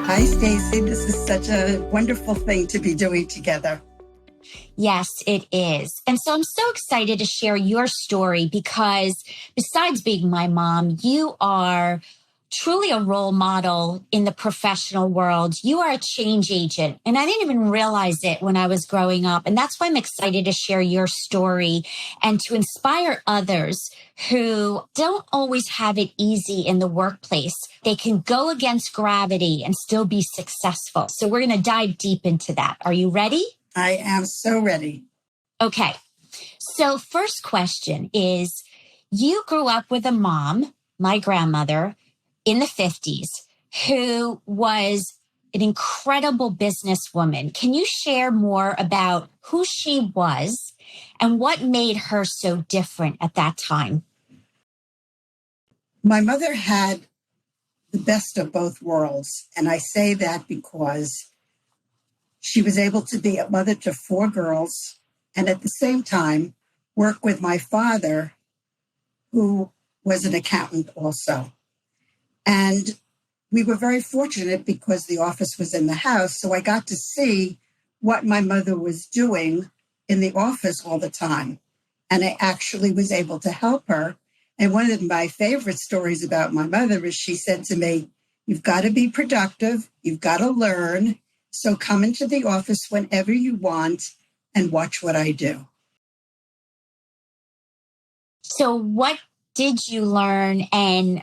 Hi, Stacey. This is such a wonderful thing to be doing together. Yes, it is. And so I'm so excited to share your story because besides being my mom, you are truly a role model in the professional world. You are a change agent. And I didn't even realize it when I was growing up. And that's why I'm excited to share your story and to inspire others who don't always have it easy in the workplace. They can go against gravity and still be successful. So we're going to dive deep into that. Are you ready? I am so ready. Okay. So first question is, you grew up with a mom, my grandmother, in the 50s, who was an incredible businesswoman. Can you share more about who she was and what made her so different at that time? My mother had the best of both worlds. And I say that because she was able to be a mother to 4 girls and at the same time work with my father, who was an accountant also. And we were very fortunate because the office was in the house. So I got to see what my mother was doing in the office all the time. And I actually was able to help her. And one of my favorite stories about my mother is she said to me, "You've got to be productive. You've got to learn. So come into the office whenever you want and watch what I do." So what did you learn? And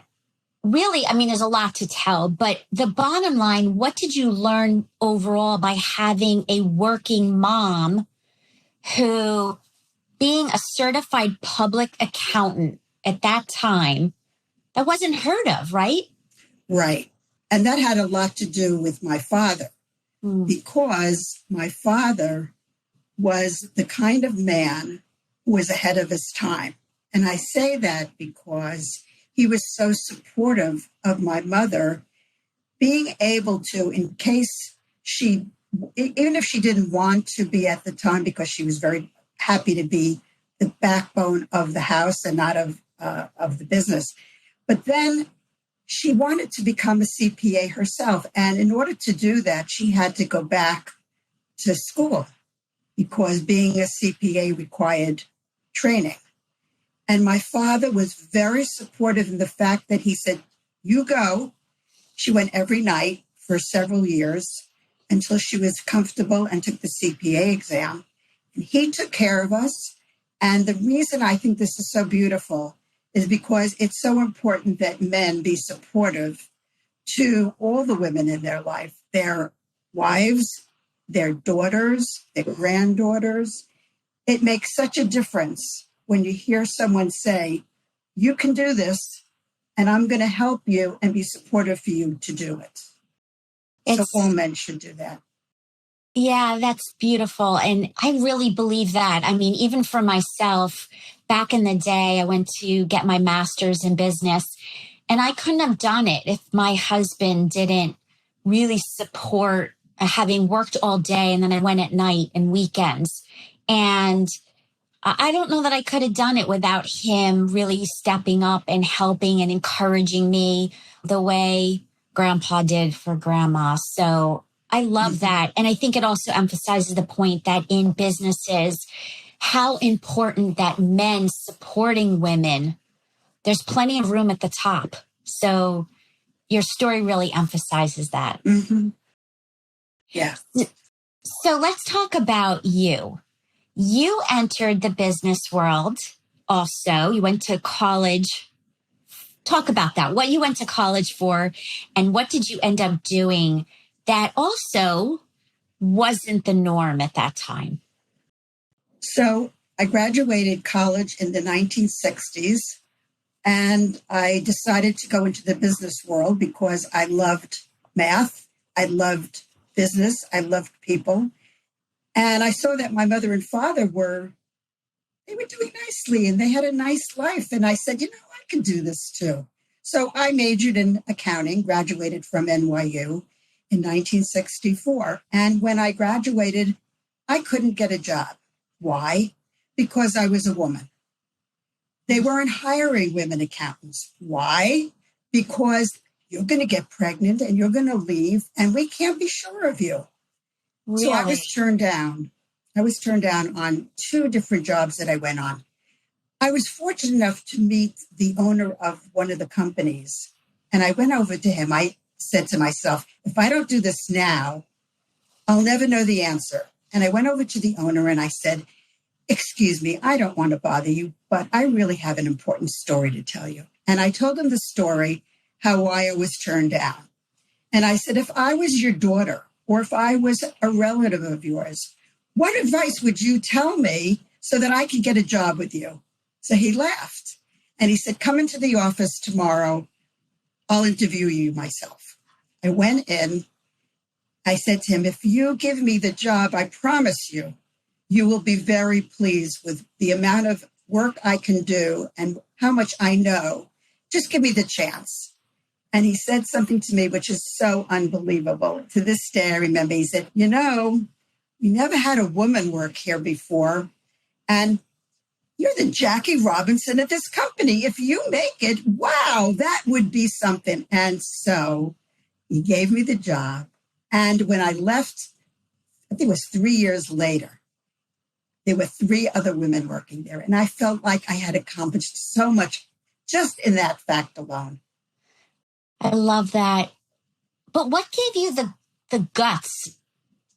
really, I mean, there's a lot to tell, but the bottom line, what did you learn overall by having a working mom who, being a certified public accountant at that time, that wasn't heard of, right? Right. And that had a lot to do with my father, because my father was the kind of man who was ahead of his time. And I say that because he was so supportive of my mother, being able to, in case she, even if she didn't want to be at the time, because she was very happy to be the backbone of the house and not of the business. But then she wanted to become a CPA herself. And in order to do that, she had to go back to school because being a CPA required training. And my father was very supportive in the fact that he said, "You go." She went every night for several years until she was comfortable and took the CPA exam. And he took care of us. And the reason I think this is so beautiful is because it's so important that men be supportive to all the women in their life, their wives, their daughters, their granddaughters. It makes such a difference when you hear someone say, "You can do this, and I'm going to help you and be supportive for you to do it." So all men should do that. Yeah, that's beautiful. And I really believe that. I mean, even for myself, back in the day, I went to get my master's in business, and I couldn't have done it if my husband didn't really support having worked all day and then I went at night and weekends. And I don't know that I could have done it without him really stepping up and helping and encouraging me the way Grandpa did for Grandma. So I love that. And I think it also emphasizes the point that in businesses, how important that men supporting women, there's plenty of room at the top. So your story really emphasizes that. Mm-hmm. Yeah. So let's talk about you. You entered the business world also. You went to college. Talk about that. What you went to college for and what did you end up doing that also wasn't the norm at that time? So I graduated college in the 1960s, and I decided to go into the business world because I loved math. I loved business. I loved people. And I saw that my mother and father were doing nicely and they had a nice life. And I said, I can do this too. So I majored in accounting, graduated from NYU in 1964. And when I graduated, I couldn't get a job. Why? Because I was a woman. They weren't hiring women accountants. Why? Because you're going to get pregnant and you're going to leave and we can't be sure of you. Really? So I was turned down. I was turned down on 2 different jobs that I went on. I was fortunate enough to meet the owner of one of the companies. And I went over to him. I said to myself, if I don't do this now, I'll never know the answer. And I went over to the owner and I said, excuse me, I don't want to bother you, but I really have an important story to tell you. And I told him the story, how I was turned down. And I said, if I was your daughter or if I was a relative of yours, what advice would you tell me so that I could get a job with you? So he laughed and he said, come into the office tomorrow. I'll interview you myself. I went in. I said to him, if you give me the job, I promise you, you will be very pleased with the amount of work I can do and how much I know. Just give me the chance. And he said something to me, which is so unbelievable. To this day, I remember he said, you know, we never had a woman work here before. And you're the Jackie Robinson of this company. If you make it, wow, that would be something. And so he gave me the job. And when I left, I think it was 3 years later, there were 3 other women working there. And I felt like I had accomplished so much just in that fact alone. I love that. But what gave you the guts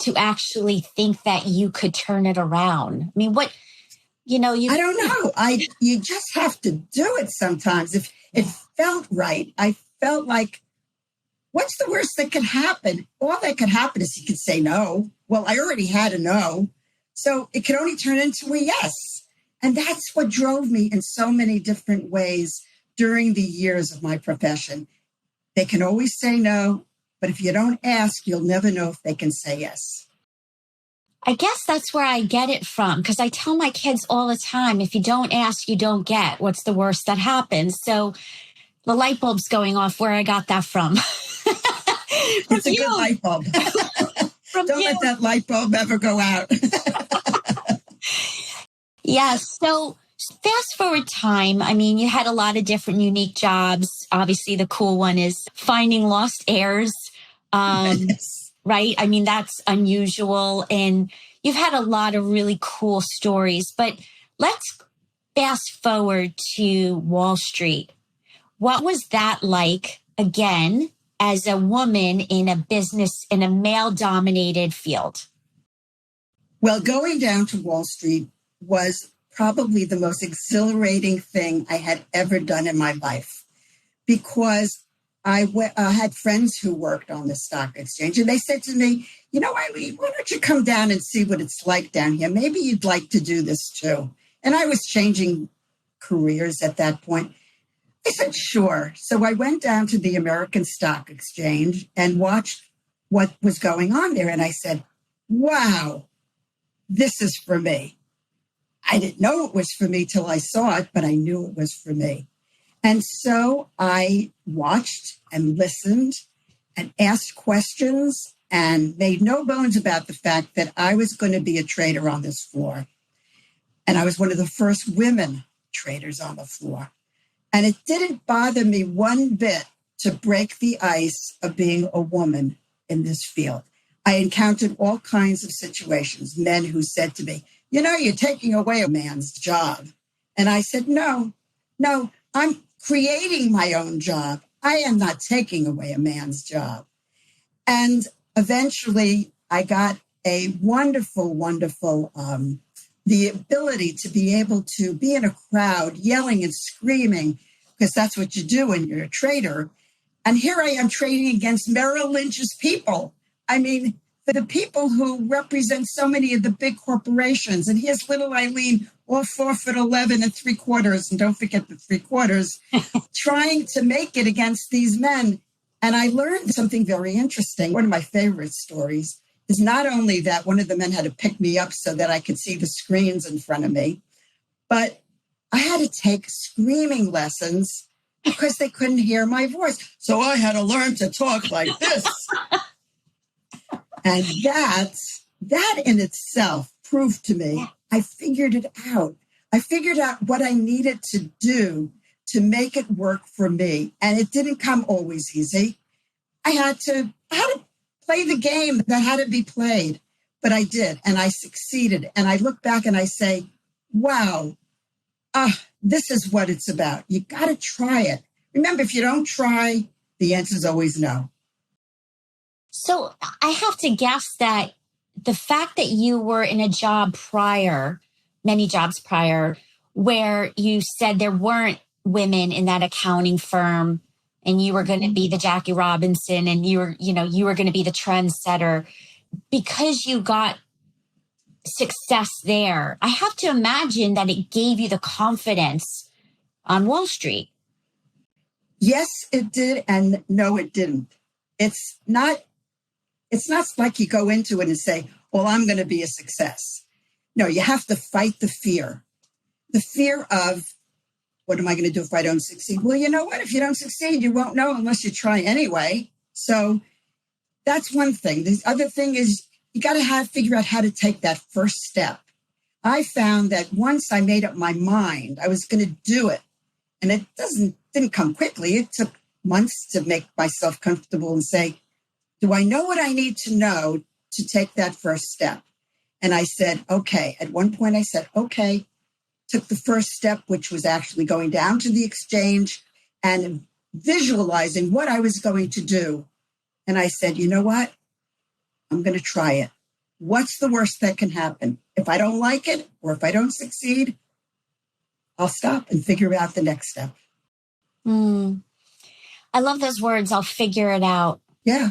to actually think that you could turn it around? I mean, I don't know. You just have to do it sometimes. If it felt right, I felt like, what's the worst that could happen? All that could happen is he could say no. Well, I already had a no. So it could only turn into a yes. And that's what drove me in so many different ways during the years of my profession. They can always say no, but if you don't ask, you'll never know if they can say yes. I guess that's where I get it from, because I tell my kids all the time, if you don't ask, you don't get. What's the worst that happens? So the light bulb's going off where I got that from. It's a good light bulb. Don't let that light bulb ever go out. Yeah. So fast forward time. I mean, you had a lot of different unique jobs. Obviously, the cool one is finding lost heirs. Yes. Right? I mean, that's unusual. And you've had a lot of really cool stories. But let's fast forward to Wallstreet. What was that like, again, as a woman in a business, in a male-dominated field? Well, going down to Wallstreet was probably the most exhilarating thing I had ever done in my life, because I had friends who worked on the stock exchange, and they said to me, you know, Eileen, why don't you come down and see what it's like down here? Maybe you'd like to do this too. And I was changing careers at that point. I said, sure. So I went down to the American Stock Exchange and watched what was going on there. And I said, wow, this is for me. I didn't know it was for me till I saw it, but I knew it was for me. And so I watched and listened and asked questions and made no bones about the fact that I was going to be a trader on this floor. And I was one of the first women traders on the floor. And it didn't bother me one bit to break the ice of being a woman in this field. I encountered all kinds of situations, men who said to me, you know, you're taking away a man's job. And I said, no, I'm creating my own job. I am not taking away a man's job. And eventually I got a wonderful, the ability to be able to be in a crowd yelling and screaming, because that's what you do when you're a trader. And here I am trading against Merrill Lynch's people. I mean, the people who represent so many of the big corporations. And here's little Eileen, all 4'11" and 3/4, and don't forget the 3/4, trying to make it against these men. And I learned something very interesting. One of my favorite stories is not only that one of the men had to pick me up so that I could see the screens in front of me, but I had to take screaming lessons because they couldn't hear my voice. So I had to learn to talk like this. And that in itself proved to me, I figured it out. I figured out what I needed to do to make it work for me. And it didn't come always easy. I had to play the game that had to be played, but I did, and I succeeded. And I look back and I say, wow, this is what it's about. You got to try it. Remember, if you don't try, the answer is always no. So I have to guess that the fact that you were in a job prior, many jobs prior, where you said there weren't women in that accounting firm and you were going to be the Jackie Robinson and you were going to be the trendsetter, because you got success there, I have to imagine that it gave you the confidence on Wall Street. Yes, it did. And no, it didn't. It's not like you go into it and say, well, I'm going to be a success. No, you have to fight the fear. The fear of, what am I going to do if I don't succeed? Well, you know what? If you don't succeed, you won't know unless you try anyway. So that's one thing. The other thing is you got to figure out how to take that first step. I found that once I made up my mind, I was going to do it. And it didn't come quickly. It took months to make myself comfortable and say, do I know what I need to know to take that first step? And I said, okay. At one point I said, okay. Took the first step, which was actually going down to the exchange and visualizing what I was going to do. And I said, you know what? I'm going to try it. What's the worst that can happen? If I don't like it or if I don't succeed, I'll stop and figure out the next step. I love those words. I'll figure it out. Yeah.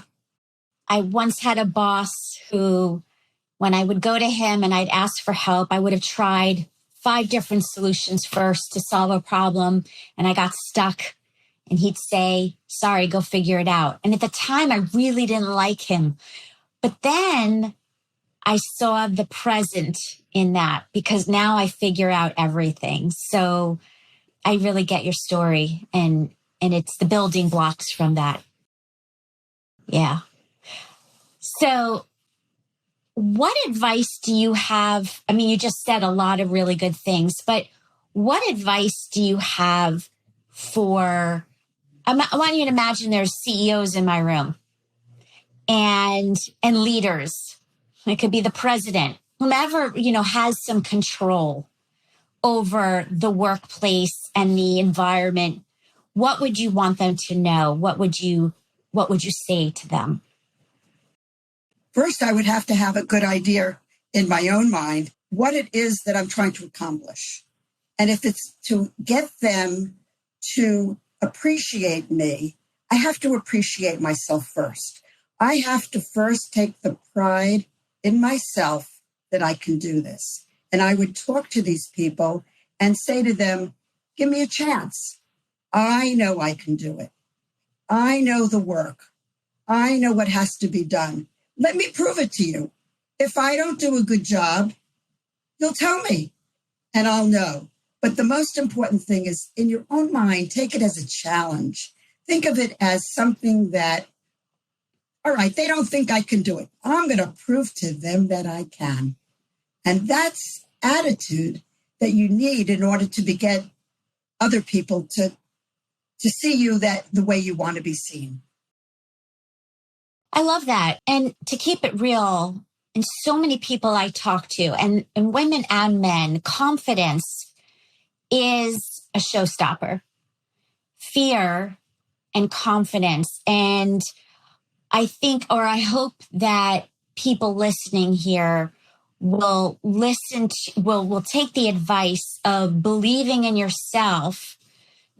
I once had a boss who, when I would go to him and I'd ask for help, I would have tried 5 different solutions first to solve a problem. And I got stuck and he'd say, sorry, go figure it out. And at the time, I really didn't like him. But then I saw the present in that because now I figure out everything. So I really get your story and it's the building blocks from that. Yeah. So what advice do you have? I mean, you just said a lot of really good things, but what advice do you have for, I want you to imagine there's CEOs in my room and leaders. It could be the president, whomever, has some control over the workplace and the environment. What would you want them to know? What would you say to them? First, I would have to have a good idea in my own mind what it is that I'm trying to accomplish. And if it's to get them to appreciate me, I have to appreciate myself first. I have to first take the pride in myself that I can do this. And I would talk to these people and say to them, give me a chance. I know I can do it. I know the work. I know what has to be done. Let me prove it to you. If I don't do a good job, you'll tell me and I'll know. But the most important thing is in your own mind, take it as a challenge. Think of it as something that, all right, they don't think I can do it. I'm going to prove to them that I can. And that's attitude that you need in order to get other people to see you that the way you want to be seen. I love that. And to keep it real, and so many people I talk to, and women and men, confidence is a showstopper. Fear and confidence. And I think, or I hope that people listening here will will take the advice of believing in yourself.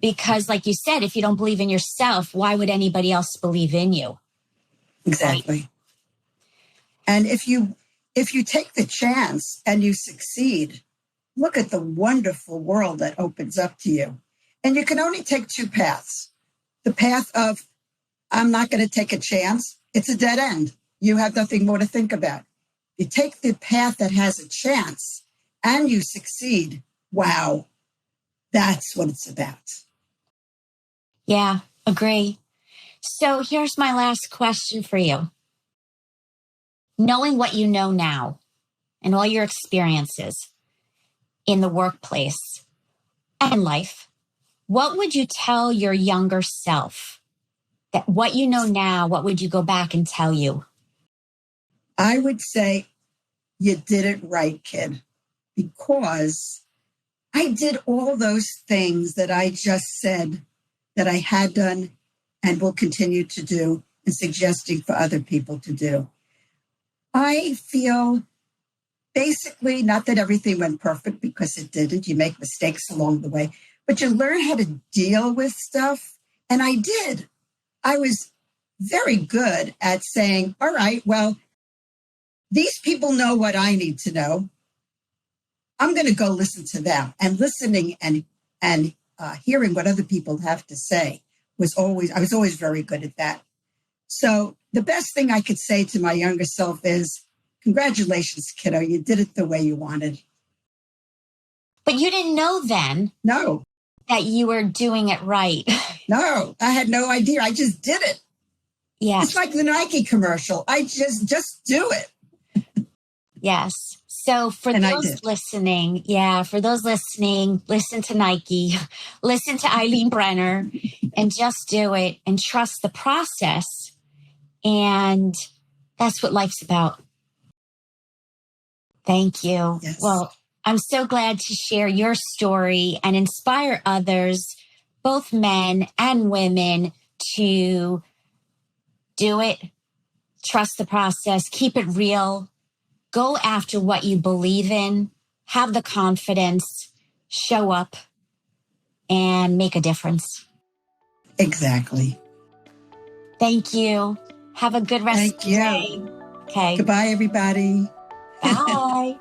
Because like you said, if you don't believe in yourself, why would anybody else believe in you? Exactly. Right. And if you take the chance and you succeed, look at the wonderful world that opens up to you. And you can only take 2 paths. The path of, I'm not going to take a chance. It's a dead end. You have nothing more to think about. You take the path that has a chance and you succeed. Wow. That's what it's about. Yeah, agree. So here's my last question for you. Knowing what you know now and all your experiences in the workplace and life, what would you tell your younger self? That what you know now, what would you go back and tell you? I would say you did it right, kid, because I did all those things that I just said that I had done and will continue to do and suggesting for other people to do. I feel basically, not that everything went perfect, because it didn't. You make mistakes along the way, but you learn how to deal with stuff. And I did. I was very good at saying, all right, well, these people know what I need to know. I'm going to go listen to them. And listening and hearing what other people have to say I was always very good at that. So the best thing I could say to my younger self is, congratulations, kiddo. You did it the way you wanted. But you didn't know then No, that you were doing it right. no, I had no idea. I just did it. Yes. It's like the Nike commercial. I just do it. Yes. So for those listening, listen to Nike, listen to Eileen Brenner, and just do it and trust the process. And that's what life's about. Thank you. Yes. Well, I'm so glad to share your story and inspire others, both men and women, to do it, trust the process, keep it real, go after what you believe in, have the confidence, show up, and make a difference. Exactly. Thank you. Have a good rest of the day. Okay. Goodbye, everybody. Bye.